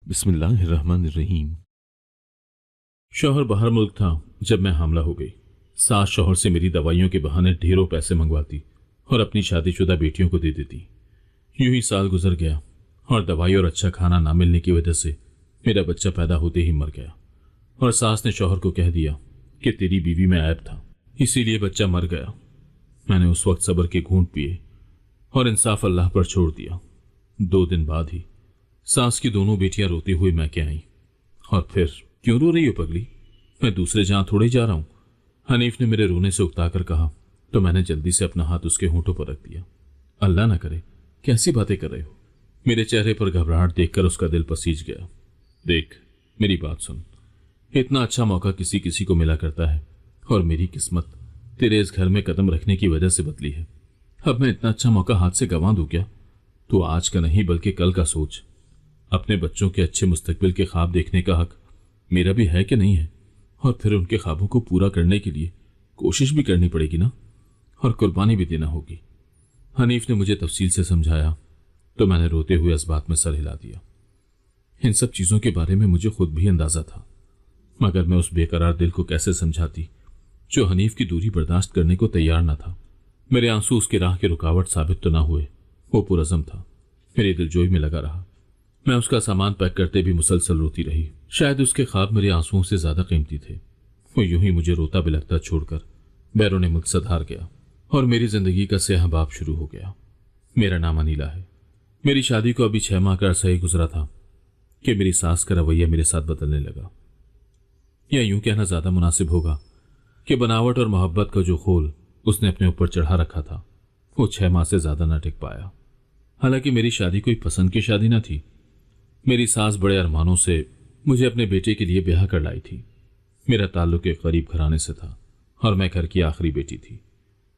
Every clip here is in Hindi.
बिस्मिल्लाहिर्रहमानिर्रहीम। शौहर बाहर मुल्क था जब मैं हामला हो गई। सास शौहर से मेरी दवाइयों के बहाने ढेरों पैसे मंगवाती और अपनी शादीशुदा बेटियों को दे देती। यूं ही साल गुजर गया और दवाई और अच्छा खाना ना मिलने की वजह से मेरा बच्चा पैदा होते ही मर गया। और सास ने शौहर को कह दिया कि तेरी बीवी में ऐब था, इसीलिए बच्चा मर गया। मैंने उस वक्त सब्र के घूंट पिए और इंसाफ अल्लाह पर छोड़ दिया। 2 दिन बाद ही सास की दोनों बेटियां रोती हुई मैके आई। और फिर, क्यों रो रही हो पगली? मैं दूसरे जहां थोड़े जा रहा हूं। हनीफ ने मेरे रोने से उकताकर कहा तो मैंने जल्दी से अपना हाथ उसके होंठों पर रख दिया। अल्लाह ना करे, कैसी बातें कर रहे हो? मेरे चेहरे पर घबराहट देखकर उसका दिल पसीज गया। देख, मेरी बात सुन। इतना अच्छा मौका किसी किसी को मिला करता है और मेरी किस्मत तेरे इस घर में कदम रखने की वजह से बदली है। अब मैं इतना अच्छा मौका हाथ से गंवा दूं क्या? तो आज का नहीं बल्कि कल का सोच। अपने बच्चों के अच्छे मुस्तकबिल के ख्वाब देखने का हक मेरा भी है कि नहीं है? और फिर उनके ख्वाबों को पूरा करने के लिए कोशिश भी करनी पड़ेगी ना, और कुर्बानी भी देना होगी। हनीफ ने मुझे तफसील से समझाया तो मैंने रोते हुए इस बात में सर हिला दिया। इन सब चीजों के बारे में मुझे खुद भी अंदाजा था, मगर मैं उस बेकरार दिल को कैसे समझाती जो हनीफ की दूरी बर्दाश्त करने को तैयार न था। मेरे आंसू उसकी राह की रुकावट साबित तो ना हुए। वो पुरज़म था, मेरी दिलजोई में लगा रहा। मैं उसका सामान पैक करते भी मुसलसल रोती रही। शायद उसके ख्वाब मेरे आंसुओं से ज्यादा कीमती थे। वो यूं ही मुझे रोता बिलखता छोड़कर बैरों ने मुझसे हार गया और मेरी जिंदगी का स्याह बाब शुरू हो गया। मेरा नाम अनीला है। मेरी शादी को अभी 6 माह का अरसा ही गुजरा था कि मेरी सास का रवैया मेरे साथ बदलने लगा। या यूं कहना ज्यादा मुनासिब होगा कि बनावट और मोहब्बत का जो खोल उसने अपने ऊपर चढ़ा रखा था वो 6 माह से ज्यादा न टिक पाया। हालांकि मेरी शादी कोई पसंद की शादी न थी। मेरी सास बड़े अरमानों से मुझे अपने बेटे के लिए ब्याह कर लाई थी। मेरा ताल्लुक एक गरीब घराने से था और मैं घर की आखिरी बेटी थी।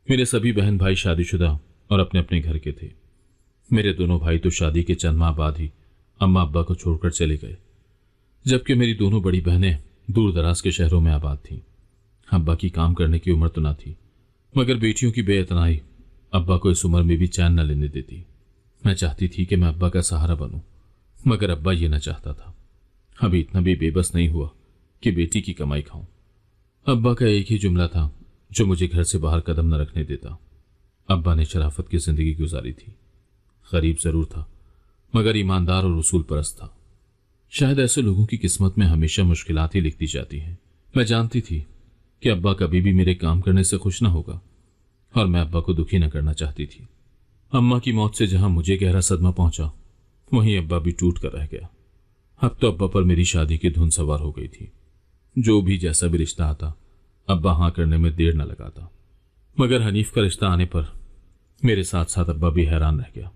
मेरे सभी बहन भाई शादीशुदा और अपने अपने घर के थे। मेरे दोनों भाई तो शादी के चंद माह बाद ही अम्मा अब्बा को छोड़कर चले गए, जबकि मेरी दोनों बड़ी बहनें दूर दराज के शहरों में आबाद थीं। अब्बा की काम करने की उम्र तो ना थी, मगर बेटियों की बेइतनाई अब्बा को इस उम्र में भी चैन न लेने देती। मैं चाहती थी कि मैं अब्बा का सहारा बनूं, मगर अब्बा ये न चाहता था। अभी इतना भी बेबस नहीं हुआ कि बेटी की कमाई खाऊं। अब्बा का एक ही जुमला था जो मुझे घर से बाहर कदम न रखने देता। अब्बा ने शराफत की जिंदगी गुजारी थी। गरीब जरूर था, मगर ईमानदार और उसूल परस्त था। शायद ऐसे लोगों की किस्मत में हमेशा मुश्किलात ही लिखती जाती हैं। मैं जानती थी कि अब्बा कभी भी मेरे काम करने से खुश न होगा और मैं अब्बा को दुखी न करना चाहती थी। अम्मा की मौत से जहां मुझे गहरा सदमा पहुंचा, वहीं अब्बा भी टूट कर रह गया। अब तो अब्बा पर मेरी शादी की धुन सवार हो गई थी। जो भी जैसा भी रिश्ता आता, अब्बा हाँ करने में देर न लगाता। मगर हनीफ का रिश्ता आने पर मेरे साथ साथ अब्बा भी हैरान रह गया।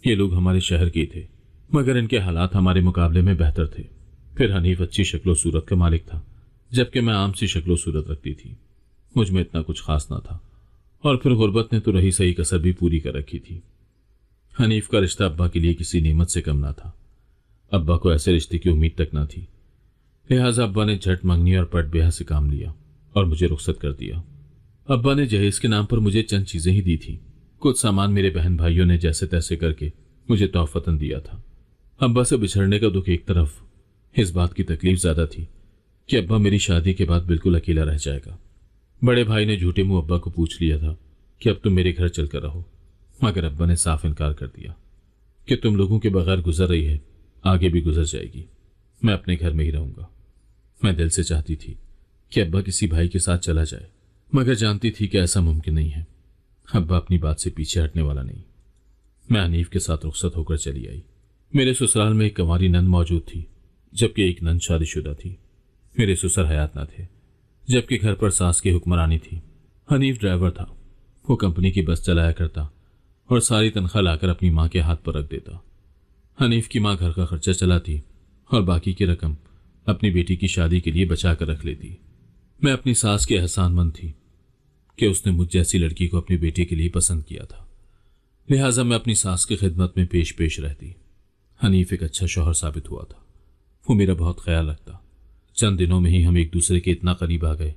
ये लोग हमारे शहर के थे, मगर इनके हालात हमारे मुकाबले में बेहतर थे। फिर हनीफ अच्छी शक्लो सूरत का मालिक था, जबकि मैं आम सी शक्लो सूरत रखती थी। मुझ में इतना कुछ खास ना था, और फिर गुर्बत ने तो रही सही कसर भी पूरी कर रखी थी। हनीफ का रिश्ता अब्बा के लिए किसी नेमत से कम ना था। अब्बा को ऐसे रिश्ते की उम्मीद तक ना थी, लिहाजा अब्बा ने झट मंगनी और पट ब्याह से काम लिया और मुझे रुखसत कर दिया। अब्बा ने जहेज के नाम पर मुझे चंद चीजें ही दी थी। कुछ सामान मेरे बहन भाइयों ने जैसे तैसे करके मुझे तोहफतन दिया था। अब्बा से बिछड़ने का दुख एक तरफ, इस बात की तकलीफ ज्यादा थी कि अब्बा मेरी शादी के बाद बिल्कुल अकेला रह जाएगा। बड़े भाई ने झूठे मुंह अब्बा को पूछ लिया था कि अब तुम मेरे घर चलकर रहो, मगर अब्बा ने साफ इनकार कर दिया कि तुम लोगों के बगैर गुजर रही है, आगे भी गुजर जाएगी। मैं अपने घर में ही रहूंगा। मैं दिल से चाहती थी कि अब्बा किसी भाई के साथ चला जाए, मगर जानती थी कि ऐसा मुमकिन नहीं है। अब्बा अपनी बात से पीछे हटने वाला नहीं। मैं हनीफ के साथ रुखसत होकर चली आई। मेरे ससुराल में एक कंवारी नंद मौजूद थी, जबकि एक नंद शादीशुदा थी। मेरे ससुर हयात न थे, जबकि घर पर सास की हुक्मरानी थी। हनीफ ड्राइवर था। वो कंपनी की बस चलाया करता और सारी तनख्वाह लाकर अपनी माँ के हाथ पर रख देता। हनीफ की माँ घर का खर्चा चलाती और बाकी की रकम अपनी बेटी की शादी के लिए बचा कर रख लेती। मैं अपनी सास की एहसानमंद थी कि उसने मुझ जैसी लड़की को अपनी बेटी के लिए पसंद किया था, लिहाजा मैं अपनी सास की खिदमत में पेश पेश रहती। हनीफ एक अच्छा शौहर साबित हुआ था। वो मेरा बहुत ख्याल रखता। चंद दिनों में ही हम एक दूसरे के इतना करीब आ गए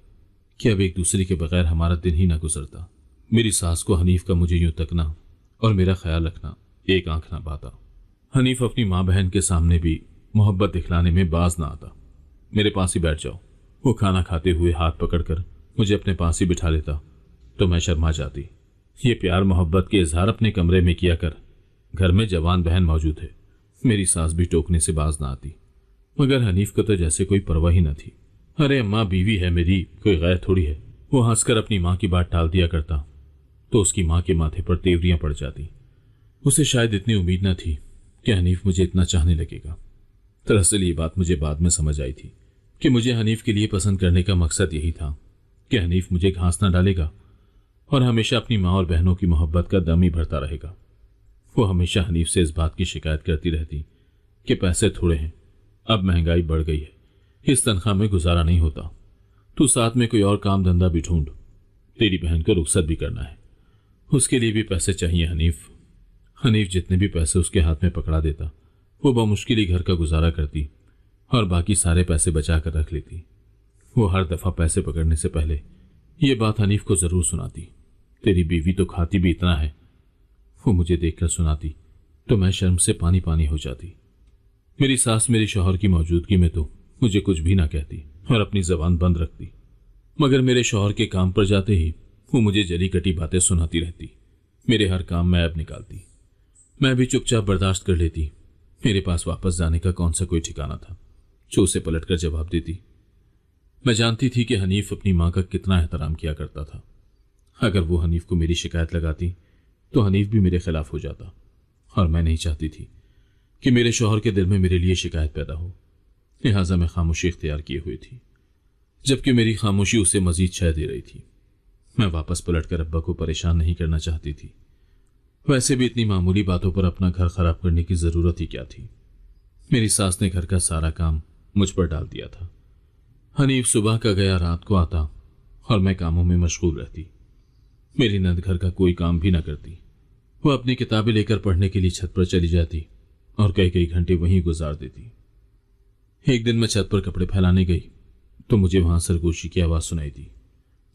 कि अब एक दूसरे के बगैर हमारा दिन ही ना गुजरता। मेरी सास को हनीफ का मुझे यूं तकना और मेरा ख्याल रखना एक आंख ना पाता। हनीफ अपनी माँ बहन के सामने भी मोहब्बत दिखलाने में बाज ना आता। मेरे पास ही बैठ जाओ। वो खाना खाते हुए हाथ पकड़कर मुझे अपने पास ही बिठा लेता तो मैं शर्मा जाती। ये प्यार मोहब्बत के इजहार अपने कमरे में किया कर। घर में जवान बहन मौजूद है। मेरी सास भी टोकने से बाज ना आती, मगर हनीफ को तो जैसे कोई परवाह ही न थी। अरे अम्मा बीवी है मेरी, कोई गैर थोड़ी है। वो हंसकर अपनी माँ की बात टाल दिया करता तो उसकी माँ के माथे पर तेवरियां पड़ जाती। उसे शायद इतनी उम्मीद न थी कि हनीफ मुझे इतना चाहने लगेगा। दरअसल ये बात मुझे बाद में समझ आई थी कि मुझे हनीफ के लिए पसंद करने का मकसद यही था कि हनीफ मुझे घास न डालेगा और हमेशा अपनी माँ और बहनों की मोहब्बत का दम ही भरता रहेगा। वो हमेशा हनीफ से इस बात की शिकायत करती रहती कि पैसे थोड़े हैं, अब महंगाई बढ़ गई है, इस तनख्वाह में गुजारा नहीं होता, तू साथ में कोई और काम धंधा भी ढूंढ, तेरी बहन को रुखसत भी करना है, उसके लिए भी पैसे चाहिए। हनीफ जितने भी पैसे उसके हाथ में पकड़ा देता वो बमुश्किल ही घर का गुजारा करती और बाकी सारे पैसे बचा कर रख लेती। वो हर दफा पैसे पकड़ने से पहले ये बात हनीफ को जरूर सुनाती, तेरी बीवी तो खाती भी इतना है। वो मुझे देखकर सुनाती तो मैं शर्म से पानी पानी हो जाती। मेरी सास मेरे शौहर की मौजूदगी में तो मुझे कुछ भी ना कहती और अपनी जबान बंद रखती, मगर मेरे शौहर के काम पर जाते ही वो मुझे जली कटी बातें सुनाती रहती। मेरे हर काम में ऐब निकालती। मैं भी चुपचाप बर्दाश्त कर लेती। मेरे पास वापस जाने का कौन सा कोई ठिकाना था जो उसे पलटकर जवाब देती। मैं जानती थी कि हनीफ अपनी माँ का कितना एहतराम किया करता था। अगर वो हनीफ को मेरी शिकायत लगाती तो हनीफ भी मेरे खिलाफ हो जाता और मैं नहीं चाहती थी कि मेरे शौहर के दिल में मेरे लिए शिकायत पैदा हो। लिहाजा मैं खामोशी इख्तियार किए हुई थी, जबकि मेरी खामोशी उसे मजीद छह दे रही थी। मैं वापस पलटकर अब्बा को परेशान नहीं करना चाहती थी। वैसे भी इतनी मामूली बातों पर अपना घर खराब करने की जरूरत ही क्या थी। मेरी सास ने घर का सारा काम मुझ पर डाल दिया था। हनीफ सुबह का गया रात को आता और मैं कामों में मशगूल रहती। मेरी नंद घर का कोई काम भी न करती। वो अपनी किताबें लेकर पढ़ने के लिए छत पर चली जाती और कई कई घंटे वहीं गुजार देती। एक दिन मैं छत पर कपड़े फैलाने गई तो मुझे वहां सरगोशी की आवाज सुनाई दी,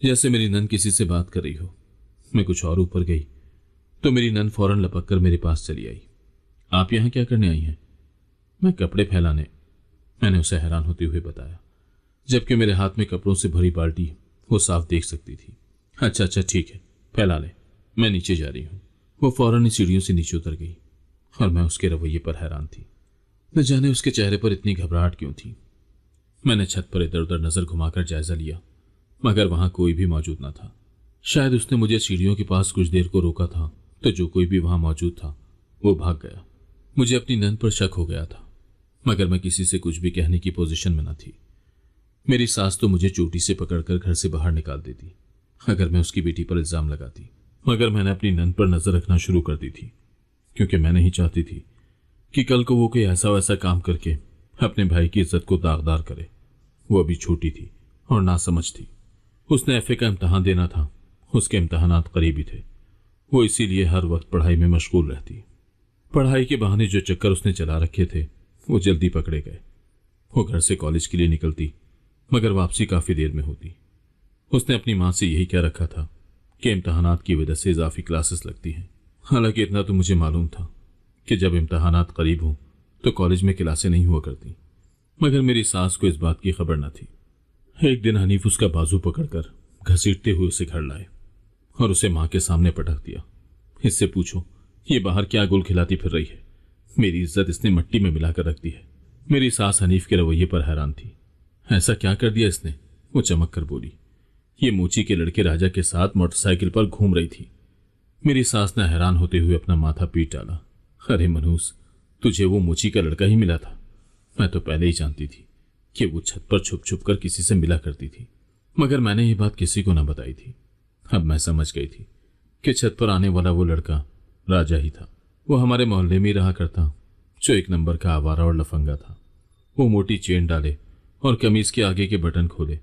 जैसे मेरी नंद किसी से बात कर रही हो। मैं कुछ और ऊपर गई तो मेरी नंद फौरन लपक कर मेरे पास चली आई। आप यहां क्या करने आई हैं? मैं कपड़े फैलाने, मैंने उसे हैरान होते हुए बताया, जबकि मेरे हाथ में कपड़ों से भरी बाल्टी वो साफ देख सकती थी। अच्छा ठीक है, फैला ले, मैं नीचे जा रही हूं। वो फौरन ही सीढ़ियों से नीचे उतर गई और मैं उसके रवैये पर हैरान थी। न जाने उसके चेहरे पर इतनी घबराहट क्यों थी। मैंने छत पर इधर उधर नजर घुमाकर जायजा लिया, मगर वहां कोई भी मौजूद न था। शायद उसने मुझे सीढ़ियों के पास कुछ देर को रोका था तो जो कोई भी वहां मौजूद था वो भाग गया। मुझे अपनी नंद पर शक हो गया था, मगर मैं किसी से कुछ भी कहने की पोजीशन में न थी। मेरी सास तो मुझे चोटी से पकड़कर घर से बाहर निकाल देती अगर मैं उसकी बेटी पर इल्जाम लगाती, मगर मैंने अपनी नंद पर नजर रखना शुरू कर दी थी, क्योंकि मैं नहीं चाहती थी कि कल को वो कोई ऐसा वैसा काम करके अपने भाई की इज्जत को दागदार करे। वो अभी छोटी थी और नासमझ थी। उसने एफए का इम्तहान देना था, उसके इम्तहानात करीबी थे। वो इसीलिए हर वक्त पढ़ाई में मशगूल रहती। पढ़ाई के बहाने जो चक्कर उसने चला रखे थे वो जल्दी पकड़े गए। वो घर से कॉलेज के लिए निकलती, मगर वापसी काफी देर में होती। उसने अपनी माँ से यही कह रखा था कि इम्तहानात की वजह से इजाफी क्लासेस लगती हैं। हालांकि इतना तो मुझे मालूम था कि जब इम्तहानात करीब हों तो कॉलेज में क्लासें नहीं हुआ करती, मगर मेरी सास को इस बात की खबर न थी। एक दिन हनीफ उसका बाजू पकड़कर घसीटते हुए उसे घर लाए और उसे माँ के सामने पटक दिया। इससे पूछो ये बाहर क्या गुल खिलाती फिर रही है, मेरी इज्जत इसने मिट्टी में मिलाकर रख दी है। मेरी सास हनीफ के रवैये पर हैरान थी। ऐसा क्या कर दिया इसने? वो चमक कर बोली। ये मोची के लड़के राजा के साथ मोटरसाइकिल पर घूम रही थी। मेरी सास ने हैरान होते हुए अपना माथा पीट डाला। अरे मनूस, तुझे वो मोची का लड़का ही मिला था? मैं तो पहले ही जानती थी कि वो छत पर छुप छुप कर किसी से मिला करती थी, मगर मैंने ये बात किसी को न बताई थी। अब मैं समझ गई थी कि छत पर आने वाला वो लड़का राजा ही था। वो हमारे मोहल्ले में ही रहा करता, जो एक नंबर का आवारा और लफंगा था। वो मोटी चेन डाले और कमीज के आगे के बटन खोले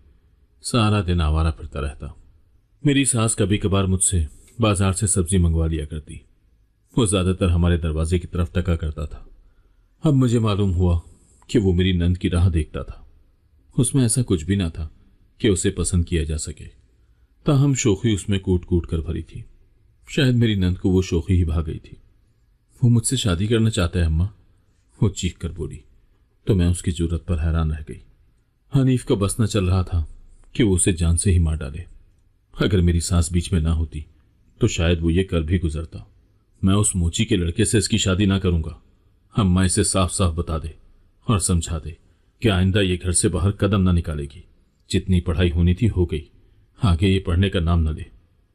सारा दिन आवारा फिरता रहता। मेरी सास कभी कभार मुझसे बाजार से सब्जी मंगवा लिया करती। वो ज्यादातर हमारे दरवाजे की तरफ टका करता था। अब मुझे मालूम हुआ कि वो मेरी नंद की राह देखता था। उसमें ऐसा कुछ भी ना था कि उसे पसंद किया जा सके, ताहम शोखी उसमें कूट कूट कर भरी थी। शायद मेरी नंद को वो शोखी ही भाग गई थी। वो मुझसे शादी करना चाहता है अम्मा, वो चीख कर बोली। तो मैं उसकी जरूरत पर हैरान रह गई। हनीफ का बस न चल रहा था कि वो उसे जान से ही मार डाले। अगर मेरी सास बीच में ना होती तो शायद वो ये कर भी गुजरता। मैं उस मोची के लड़के से इसकी शादी ना करूंगा। अम्मा इसे साफ साफ बता दे और समझा दे कि आइंदा ये घर से बाहर कदम ना निकालेगी। जितनी पढ़ाई होनी थी हो गई, आगे ये पढ़ने का नाम न ले,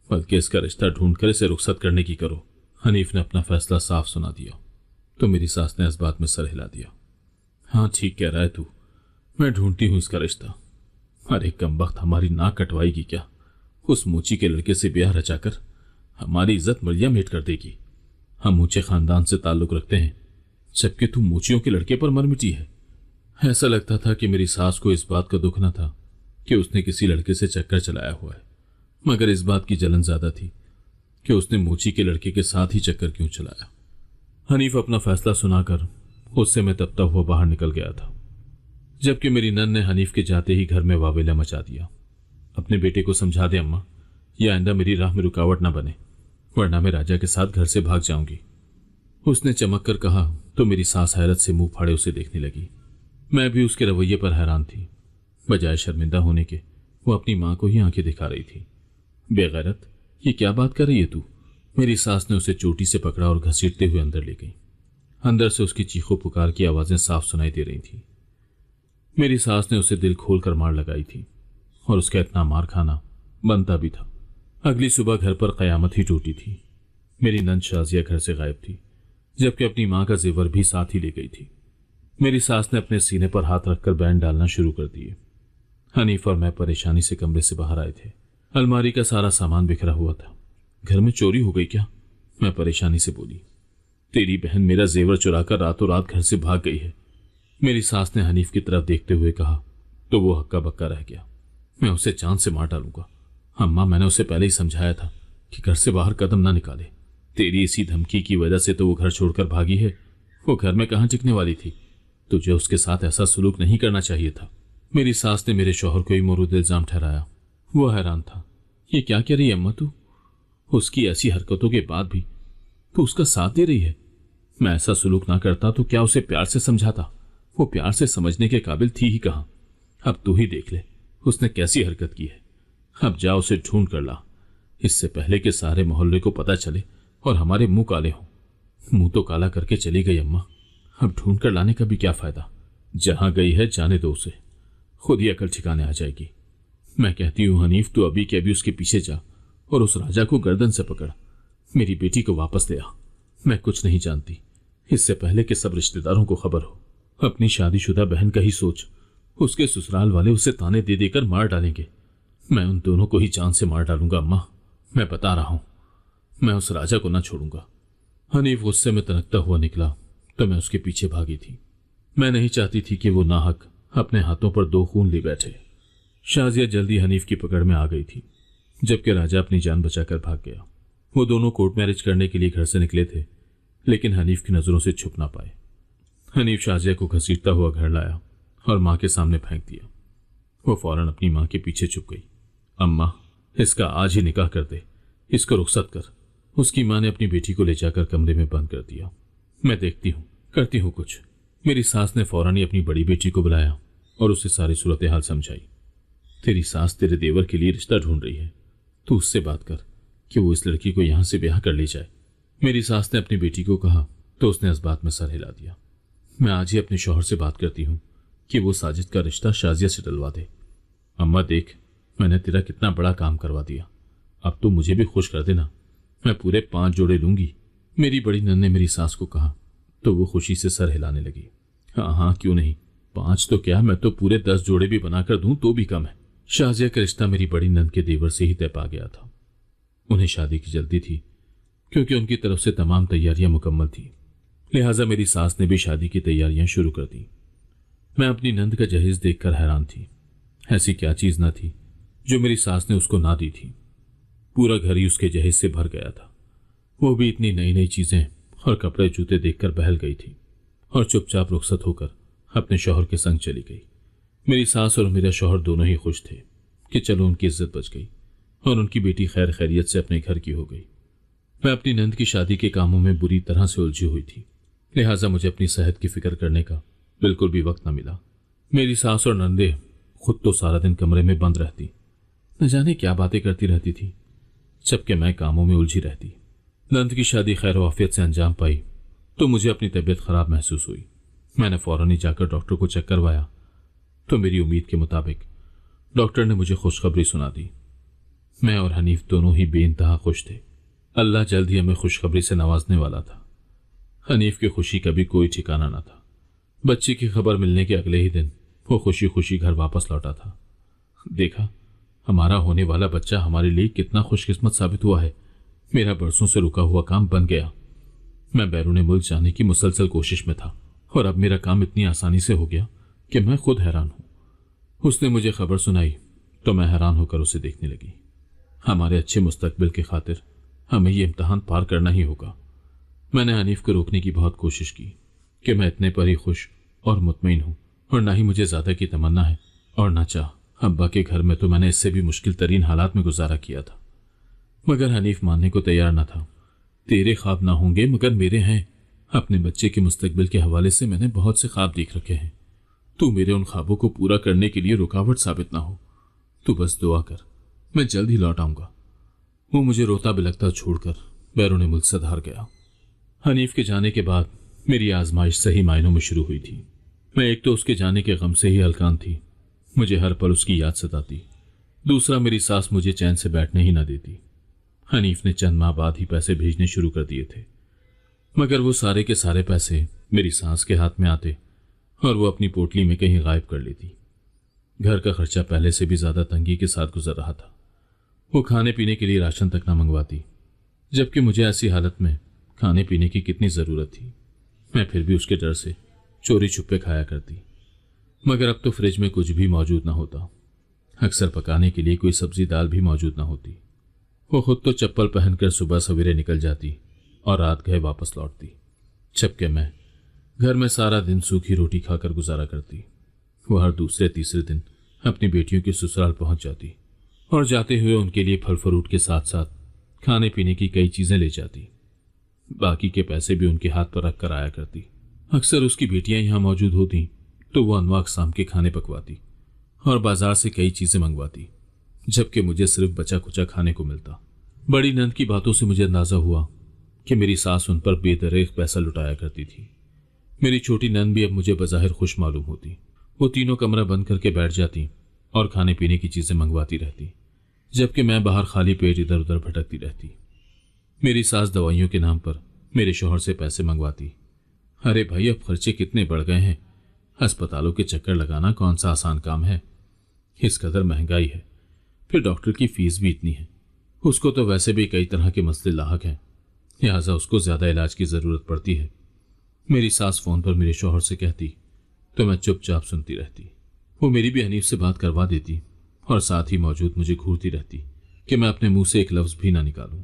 बल्कि इसका रिश्ता ढूंढकर इसे रुखसत करने की करो। हनीफ ने अपना फैसला साफ सुना दिया तो मेरी सास ने इस बात में सर हिला दिया। हाँ ठीक कह रहा है तू, मैं ढूंढती हूं इसका रिश्ता। अरे कमबख्त हमारी नाक कटवाएगी क्या? उस मोची के लड़के से ब्याह रचाकर हमारी इज्जत मलिया मेट कर देगी। हम ऊंचे खानदान से ताल्लुक रखते हैं, जबकि तू मोचियों के लड़के पर मर मिटी है। ऐसा लगता था कि मेरी सास को इस बात का दुख न था कि उसने किसी लड़के से चक्कर चलाया हुआ है, मगर इस बात की जलन ज्यादा थी कि उसने मोची के लड़के के साथ ही चक्कर क्यों चलाया। हनीफ अपना फैसला सुनाकर उससे मैं तपता हुआ बाहर निकल गया था, जबकि मेरी नन ने हनीफ के जाते ही घर में वावेला मचा दिया। अपने बेटे को समझा दे अम्मा, यह आइंदा मेरी राह में रुकावट न बने, वरना मैं राजा के साथ घर से भाग जाऊंगी। उसने चमक कर कहा तो मेरी सास हैरत से मुंह फाड़े उसे देखने लगी। मैं भी उसके रवैये पर हैरान थी। बजाय शर्मिंदा होने के वो अपनी मां को ही आंखें दिखा रही थी। बेगैरत, ये क्या बात कर रही है तू? मेरी सास ने उसे चोटी से पकड़ा और घसीटते हुए अंदर ले गई। अंदर से उसकी चीखों पुकार की आवाजें साफ सुनाई दे रही थी। मेरी सास ने उसे दिल खोलकर मार लगाई थी और उसका इतना मार खाना बनता भी था। अगली सुबह घर पर कयामत ही टूटी थी। मेरी नंद शाजिया घर से गायब थी, जबकि अपनी मां का जेवर भी साथ ही ले गई थी। मेरी सास ने अपने सीने पर हाथ रखकर बैंड डालना शुरू कर दिए। हनीफ और मैं परेशानी से कमरे से बाहर आए थे। अलमारी का सारा सामान बिखरा हुआ था। घर में चोरी हो गई क्या? मैं परेशानी से बोली। तेरी बहन मेरा जेवर चुराकर रातों रात घर से भाग गई है। मेरी सास ने हनीफ की तरफ देखते हुए कहा तो वो हक्का बक्का रह गया। मैं उसे जान से मार डालूंगा। अम्मा, मैंने उसे पहले ही समझाया था कि घर से बाहर कदम ना निकाले। तेरी इसी धमकी की वजह से तो वो घर छोड़कर भागी है। वो घर में कहां टिकने वाली थी? तुझे उसके साथ ऐसा सुलूक नहीं करना चाहिए था। मेरी सास ने मेरे शौहर को ही मोरूद इल्जाम ठहराया। वो हैरान था। ये क्या कह रही है अम्मा तू? उसकी ऐसी हरकतों के बाद भी तू उसका साथ दे रही है। मैं ऐसा सुलूक ना करता तो क्या उसे प्यार से समझाता? वो प्यार से समझने के काबिल थी ही कहां। अब तू ही देख ले उसने कैसी हरकत की है। अब जा उसे ढूंढ कर ला, इससे पहले कि सारे मोहल्ले को पता चले और हमारे मुंह काले हों। मुंह तो काला करके चली गई अम्मा, अब ढूंढ कर लाने का भी क्या फायदा? जहां गई है जाने दो उसे, खुद ही अकल ठिकाने आ जाएगी। मैं कहती हूं हनीफ, तू अभी के अभी उसके पीछे जा और उस राजा को गर्दन से पकड़ मेरी बेटी को वापस ले आ। मैं कुछ नहीं जानती, इससे पहले कि सब रिश्तेदारों को खबर हो। अपनी शादीशुदा बहन का ही सोच, उसके ससुराल वाले उसे ताने दे देकर मार डालेंगे। मैं उन दोनों को ही जान से मार डालूंगा अम्मा, मैं बता रहा हूं। मैं उस राजा को ना छोड़ूंगा। हनीफ गुस्से में तनकता हुआ निकला तो मैं उसके पीछे भागी थी। मैं नहीं चाहती थी कि वो नाहक अपने हाथों पर दो खून ले बैठे। शाजिया जल्दी हनीफ की पकड़ में आ गई थी, जबकि राजा अपनी जान बचाकर भाग गया। वो दोनों कोर्ट मैरिज करने के लिए घर से निकले थे, लेकिन हनीफ की नजरों से छुप ना पाए। हनीफ शाजिया को घसीटता हुआ घर लाया और मां के सामने फेंक दिया। वो फौरन अपनी मां के पीछे छुप गई। अम्मा, इसका आज ही निकाह कर दे, इसको रुखसत कर। उसकी मां ने अपनी बेटी को ले जाकर कमरे में बंद कर दिया। मैं देखती हूं, करती हूं कुछ। मेरी सास ने फौरन ही अपनी बड़ी बेटी को बुलाया और उसे सारी सूरत हाल समझाई। तेरी सास तेरे देवर के लिए रिश्ता ढूंढ रही है, तू उससे बात कर कि वो इस लड़की को यहां से ब्याह कर ले जाए। मेरी सास ने अपनी बेटी को कहा तो उसने इस बात में सर हिला दिया। मैं आज ही अपने शौहर से बात करती हूं कि वो साजिद का रिश्ता शाजिया से डलवा दे। अम्मा देख, मैंने तेरा कितना बड़ा काम करवा दिया, अब तो मुझे भी खुश कर देना। मैं पूरे 5 जोड़े लूंगी। मेरी बड़ी नन ने मेरी सास को कहा तो वो खुशी से सर हिलाने लगी। हाँ हाँ, क्यों नहीं, 5 तो क्या, मैं तो पूरे 10 जोड़े भी बनाकर दूं तो भी कम है। शाजिया का रिश्ता मेरी बड़ी नन के देवर से ही तय पा गया था। उन्हें शादी की जल्दी थी क्योंकि उनकी तरफ से तमाम तैयारियां मुकम्मल थी, लिहाजा मेरी सास ने भी शादी की तैयारियां शुरू कर दी। मैं अपनी नंद का जहेज देखकर हैरान थी। ऐसी क्या चीज ना थी जो मेरी सास ने उसको ना दी थी। पूरा घर ही उसके जहेज से भर गया था। वो भी इतनी नई नई चीजें और कपड़े जूते देखकर बहल गई थी और चुपचाप रुखसत होकर अपने शौहर के संग चली गई। मेरी सास और मेरा शौहर दोनों ही खुश थे कि चलो उनकी इज्जत बच गई और उनकी बेटी खैर खैरियत से अपने घर की हो गई। मैं अपनी नंद की शादी के कामों में बुरी तरह से उलझी हुई थी, लिहाजा मुझे अपनी सेहत की फिक्र करने का बिल्कुल भी वक्त न मिला। मेरी सास और नंदे खुद तो सारा दिन कमरे में बंद रहती, न जाने क्या बातें करती रहती थी, जबकि मैं कामों में उलझी रहती। नंद की शादी खैर वाफियत से अंजाम पाई तो मुझे अपनी तबीयत खराब महसूस हुई। मैंने फौरन ही जाकर डॉक्टर को चेक करवाया तो मेरी उम्मीद के मुताबिक डॉक्टर ने मुझे खुशखबरी सुना दी। मैं और हनीफ दोनों ही बेइंतहा खुश थे। अल्लाह जल्द ही हमें खुशखबरी से नवाजने वाला था। हनीफ की खुशी का भी कोई ठिकाना न था। बच्चे की खबर मिलने के अगले ही दिन वो खुशी खुशी घर वापस लौटा था। देखा, हमारा होने वाला बच्चा हमारे लिए कितना खुशकिस्मत साबित हुआ है। मेरा बरसों से रुका हुआ काम बन गया। मैं बैरूने मुल्क जाने की मुसलसल कोशिश में था और अब मेरा काम इतनी आसानी से हो गया कि मैं खुद हैरान हूं। उसने मुझे खबर सुनाई तो मैं हैरान होकर उसे देखने लगी। हमारे अच्छे मुस्तकबिल की खातिर हमें ये इम्तहान पार करना ही होगा। मैंने हनीफ को रोकने की बहुत कोशिश की कि मैं इतने पर ही खुश और मुतमईन हूं और ना ही मुझे ज्यादा की तमन्ना है और ना चाह। अब्बा के घर में तो मैंने इससे भी मुश्किल तरीन हालात में गुजारा किया था, मगर हनीफ मानने को तैयार न था। तेरे ख्वाब ना होंगे मगर मेरे हैं। अपने बच्चे के मुस्तकबिल के हवाले से मैंने बहुत से ख्वाब देख रखे हैं। तू मेरे उन ख्वाबों को पूरा करने के लिए रुकावट साबित ना हो। तू बस दुआ कर, मैं जल्द ही लौट आऊंगा। वो मुझे रोता बिलखता छोड़कर बैरूने मुल्क से धार गया। हनीफ के जाने के बाद मेरी आजमाइश सही मायनों में शुरू हुई थी। मैं एक तो उसके जाने के गम से ही हलकान थी, मुझे हर पल उसकी याद सताती। दूसरा, मेरी सास मुझे चैन से बैठने ही ना देती। हनीफ ने चंद माह बाद ही पैसे भेजने शुरू कर दिए थे, मगर वो सारे के सारे पैसे मेरी सास के हाथ में आते और वो अपनी पोटली में कहीं गायब कर लेती। घर का खर्चा पहले से भी ज्यादा तंगी के साथ गुजर रहा था। वो खाने पीने के लिए राशन तक ना मंगवाती, जबकि मुझे ऐसी हालत में खाने पीने की कितनी जरूरत थी। मैं फिर भी उसके डर से चोरी छुपे खाया करती, मगर अब तो फ्रिज में कुछ भी मौजूद ना होता। अक्सर पकाने के लिए कोई सब्जी दाल भी मौजूद ना होती। वो खुद तो चप्पल पहनकर सुबह सवेरे निकल जाती और रात गए वापस लौटती, जबकि मैं घर में सारा दिन सूखी रोटी खाकर गुजारा करती। वो हर दूसरे तीसरे दिन अपनी बेटियों के ससुराल पहुंच जाती और जाते हुए उनके लिए फल फ्रूट के साथ साथ खाने पीने की कई चीजें ले जाती। बाकी के पैसे भी उनके हाथ पर रख कर आया करती। अक्सर उसकी बेटियां यहां मौजूद होती तो वो अनवा अक़साम के खाने पकवाती और बाजार से कई चीजें मंगवाती, जबकि मुझे सिर्फ बचा कुचा खाने को मिलता। बड़ी नंद की बातों से मुझे अंदाजा हुआ कि मेरी सास उन पर बेदरेक पैसा लुटाया करती थी। मेरी छोटी नंद भी अब मुझे बज़ाहिर खुश मालूम होती। वो तीनों कमरा बंद करके बैठ जाती और खाने पीने की चीजें मंगवाती रहती, जबकि मैं बाहर खाली पेट इधर उधर भटकती रहती। मेरी सास दवाइयों के नाम पर मेरे शौहर से पैसे मंगवाती। अरे भाई, अब खर्चे कितने बढ़ गए हैं। अस्पतालों के चक्कर लगाना कौन सा आसान काम है। इस कदर महंगाई है, फिर डॉक्टर की फीस भी इतनी है। उसको तो वैसे भी कई तरह के मसले लाहक हैं, लिहाजा उसको ज्यादा इलाज की जरूरत पड़ती है। मेरी सास फोन पर मेरे शौहर से कहती तो मैं चुपचाप सुनती रहती। वो मेरी भी हनीफ से बात करवा देती और साथ ही मौजूद मुझे घूरती रहती कि मैं अपने मुंह से एक लफ्ज भी ना निकालूं।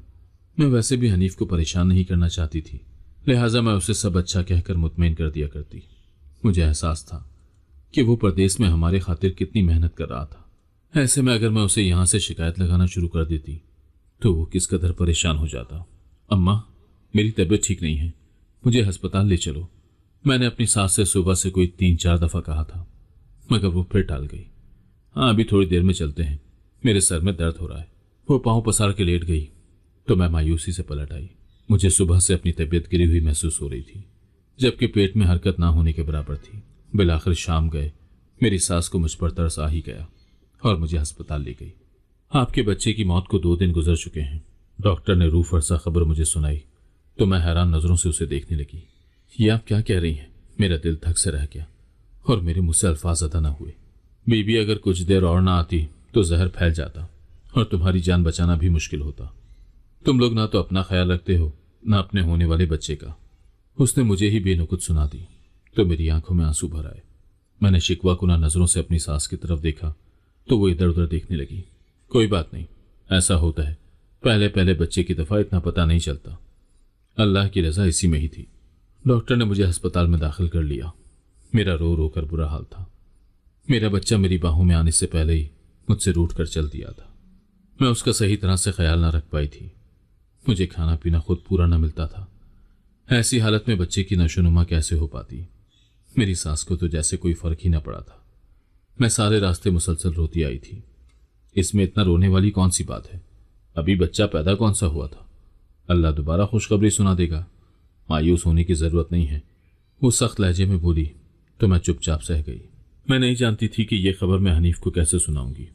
मैं वैसे भी हनीफ को परेशान नहीं करना चाहती थी, लिहाजा मैं उसे सब अच्छा कहकर मुतमईन कर दिया करती। मुझे एहसास था कि वो परदेश में हमारे खातिर कितनी मेहनत कर रहा था। ऐसे में अगर मैं उसे यहां से शिकायत लगाना शुरू कर देती तो वो किस कदर परेशान हो जाता। अम्मा, मेरी तबीयत ठीक नहीं है, मुझे अस्पताल ले चलो। मैंने अपनी सास से सुबह से कोई 3-4 दफा कहा था, मगर वो फिर टाल गई। हाँ, अभी थोड़ी देर में चलते हैं, मेरे सर में दर्द हो रहा है। वो पांव पसार के लेट गई तो मैं मायूसी से पलट आई। मुझे सुबह से अपनी तबीयत गिरी हुई महसूस हो रही थी, जबकि पेट में हरकत ना होने के बराबर थी। बिलाखिर शाम गए, मेरी सास को मुझ पर तरस आ ही गया और मुझे अस्पताल ले गई। आपके बच्चे की मौत को 2 दिन गुजर चुके हैं। डॉक्टर ने रूह फरसा खबर मुझे सुनाई तो मैं हैरान नजरों से उसे देखने लगी। ये आप क्या कह रही हैं? मेरा दिल धक से रह गया और मेरे मुंह से अल्फाज अदा न हुए। बीबी, अगर कुछ देर और ना आती तो जहर फैल जाता और तुम्हारी जान बचाना भी मुश्किल होता। तुम लोग ना तो अपना ख्याल रखते हो, ना अपने होने वाले बच्चे का। उसने मुझे ही बेनुकुत सुना दी तो मेरी आंखों में आंसू भर आए। मैंने शिकवा कुना नजरों से अपनी सास की तरफ देखा तो वो इधर उधर देखने लगी। कोई बात नहीं, ऐसा होता है, पहले पहले बच्चे की दफा इतना पता नहीं चलता। अल्लाह की रजा इसी में ही थी। डॉक्टर ने मुझे अस्पताल में दाखिल कर लिया। मेरा रो रो कर बुरा हाल था। मेरा बच्चा मेरी बाहों में आने से पहले ही मुझसे रूठ कर चल दिया था। मैं उसका सही तरह से ख्याल ना रख पाई थी। मुझे खाना पीना खुद पूरा न मिलता था। ऐसी हालत में बच्चे की नशोनुमा कैसे हो पाती। मेरी सास को तो जैसे कोई फर्क ही ना पड़ा था। मैं सारे रास्ते मुसलसल रोती आई थी। इसमें इतना रोने वाली कौन सी बात है? अभी बच्चा पैदा कौन सा हुआ था? अल्लाह दोबारा खुशखबरी सुना देगा। मायूस होने की जरूरत नहीं है, वो सख्त लहजे में बोली। तो मैं चुपचाप सह गई। मैं नहीं जानती थी कि यह खबर मैं हनीफ को कैसे सुनाऊंगी,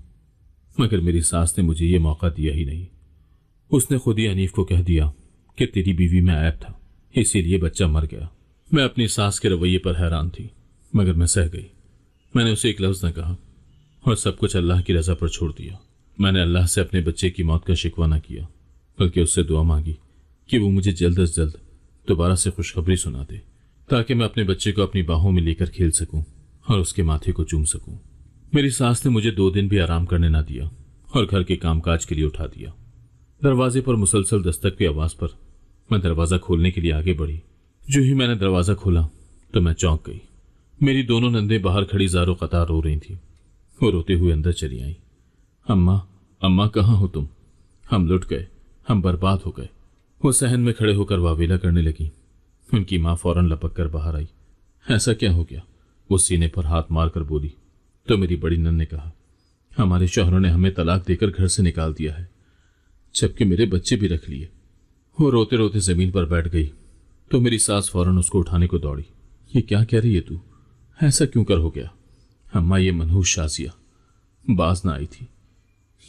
मगर मेरी सास ने मुझे ये मौका दिया ही नहीं। उसने खुद ही हनीफ को कह दिया कि तेरी बीवी में ऐब था, इसीलिए बच्चा मर गया। मैं अपनी सास के रवैये पर हैरान थी, मगर मैं सह गई। मैंने उसे एक लफ्ज न कहा और सब कुछ अल्लाह की रजा पर छोड़ दिया। मैंने अल्लाह से अपने बच्चे की मौत का शिकवा न किया, बल्कि उससे दुआ मांगी कि वो मुझे जल्द से जल्द दोबारा से खुशखबरी सुना दे, ताकि मैं अपने बच्चे को अपनी बाहों में लेकर खेल सकूं और उसके माथे को चूम सकूं। मेरी सास ने मुझे 2 दिन भी आराम करने ना दिया और घर के कामकाज के लिए उठा दिया। दरवाजे पर मुसलसल दस्तक की आवाज पर मैं दरवाजा खोलने के लिए आगे बढ़ी। जो ही मैंने दरवाजा खोला तो मैं चौंक गई। मेरी दोनों नंदें बाहर खड़ी ज़ारो कतार रो रही थी। वो रोते हुए अंदर चली आई। अम्मा, अम्मा कहाँ हो तुम? हम लुट गए, हम बर्बाद हो गए। वो सहन में खड़े होकर वावेला करने लगी। उनकी माँ फौरन लपक कर बाहर आई। ऐसा क्या हो गया? वो सीने पर हाथ मारकर बोली। तो मेरी बड़ी नंद ने कहा, हमारे शौहरों ने हमें तलाक देकर घर से निकाल दिया है, जबकि मेरे बच्चे भी रख लिए। वो रोते रोते जमीन पर बैठ गई तो मेरी सास फौरन उसको उठाने को दौड़ी। ये क्या कह रही है तू? ऐसा क्यों कर हो गया? अम्मा, ये मनहूस शाजिया बाज ना आई थी।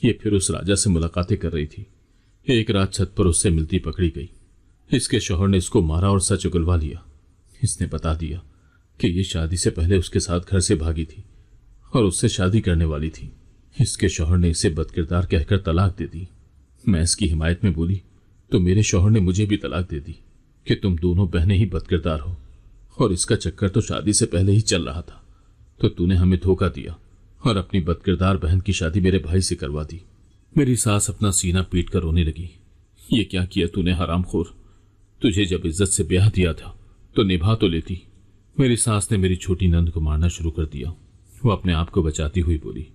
ये फिर उस राजा से मुलाकातें कर रही थी। एक रात छत पर उससे मिलती पकड़ी गई। इसके शौहर ने इसको मारा और सच उगलवा लिया। इसने बता दिया कि ये शादी से पहले उसके साथ घर से भागी थी और उससे शादी करने वाली थी। इसके शौहर ने इसे बदकिरदार कहकर तलाक दे दी। मैं इसकी हिमायत में बोली तो मेरे शौहर ने मुझे भी तलाक दे दी कि तुम दोनों बहनें ही बदकिरदार हो और इसका चक्कर तो शादी से पहले ही चल रहा था, तो तूने हमें धोखा दिया और अपनी बदकिरदार बहन की शादी मेरे भाई से करवा दी। मेरी सास अपना सीना पीट कर रोने लगी। ये क्या किया तूने हरामखोर? तुझे जब इज्जत से ब्याह दिया था तो निभा तो लेती। मेरी सास ने मेरी छोटी नंद को मारना शुरू कर दिया। वो अपने आप को बचाती हुई बोली,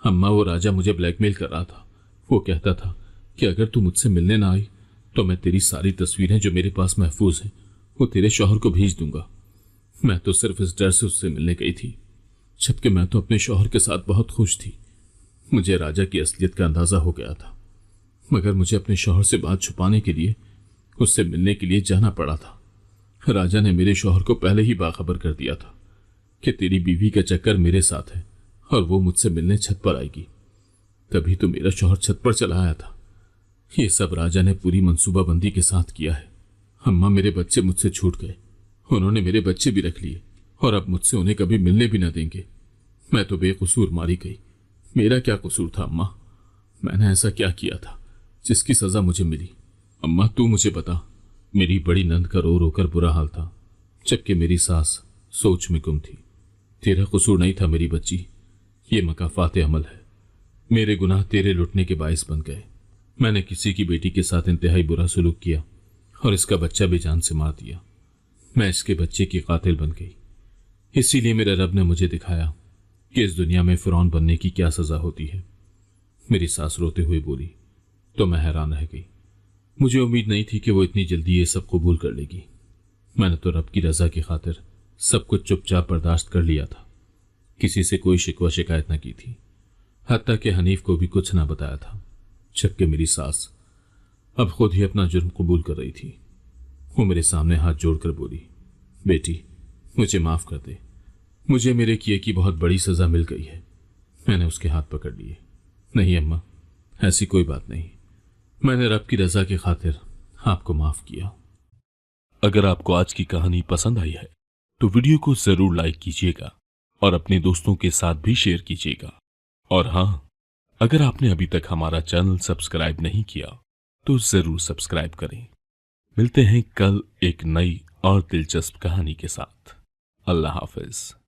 अम्मा, वो राजा मुझे ब्लैकमेल कर रहा था। वो कहता था कि अगर तू मुझसे मिलने ना आई तो मैं तेरी सारी तस्वीरें जो मेरे पास महफूज हैं वो तेरे शौहर को भेज दूंगा। मैं तो सिर्फ इस डर से उससे मिलने गई थी, जबकि मैं तो अपने शौहर के साथ बहुत खुश थी। मुझे राजा की असलियत का अंदाजा हो गया था, मगर मुझे अपने शौहर से बात छुपाने के लिए उससे मिलने के लिए जाना पड़ा था। राजा ने मेरे शौहर को पहले ही बाखबर कर दिया था कि तेरी बीवी का चक्कर मेरे साथ है और वो मुझसे मिलने छत पर आएगी। तभी तो मेरा शौहर छत पर चला आया था। ये सब राजा ने पूरी मंसूबाबंदी के साथ किया है। अम्मा, मेरे बच्चे मुझसे छूट गए। उन्होंने मेरे बच्चे भी रख लिए और अब मुझसे उन्हें कभी मिलने भी न देंगे। मैं तो बेकसूर मारी गई। मेरा क्या कसूर था अम्मा? मैंने ऐसा क्या किया था जिसकी सजा मुझे मिली? अम्मा, तू मुझे बता। मेरी बड़ी नंद का रो रोकर बुरा हाल था, जबकि मेरी सास सोच में गुम थी। तेरा कसूर नहीं था मेरी बच्ची, ये मकाफात अमल है। मेरे गुनाह तेरे लुटने के बायस बन गए। मैंने किसी की बेटी के साथ इंतहाई बुरा सलूक किया और इसका बच्चा भी जान से मार दिया। मैं इसके बच्चे की कातिल बन गई। इसीलिए मेरे रब ने मुझे दिखाया कि इस दुनिया में फिरौन बनने की क्या सजा होती है। मेरी सास रोते हुए बोली तो मैं हैरान रह गई। मुझे उम्मीद नहीं थी कि वो इतनी जल्दी ये सब कबूल कर लेगी। मैंने तो रब की रजा की खातिर सब कुछ चुपचाप बर्दाश्त कर लिया था। किसी से कोई शिकवा शिकायत न की थी, हत्ता कि हनीफ को भी कुछ ना बताया था। जबकि मेरी सास अब खुद ही अपना जुर्म कबूल कर रही थी। वो मेरे सामने हाथ जोड़कर बोली, बेटी, मुझे माफ कर दे। मुझे मेरे किए की बहुत बड़ी सजा मिल गई है। मैंने उसके हाथ पकड़ लिए। नहीं अम्मा, ऐसी कोई बात नहीं। मैंने रब की रजा की खातिर आपको माफ किया। अगर आपको आज की कहानी पसंद आई है तो वीडियो को जरूर लाइक कीजिएगा और अपने दोस्तों के साथ भी शेयर कीजिएगा। और हाँ, अगर आपने अभी तक हमारा चैनल सब्सक्राइब नहीं किया तो जरूर सब्सक्राइब करें। मिलते हैं कल एक नई और दिलचस्प कहानी के साथ। अल्लाह हाफिज।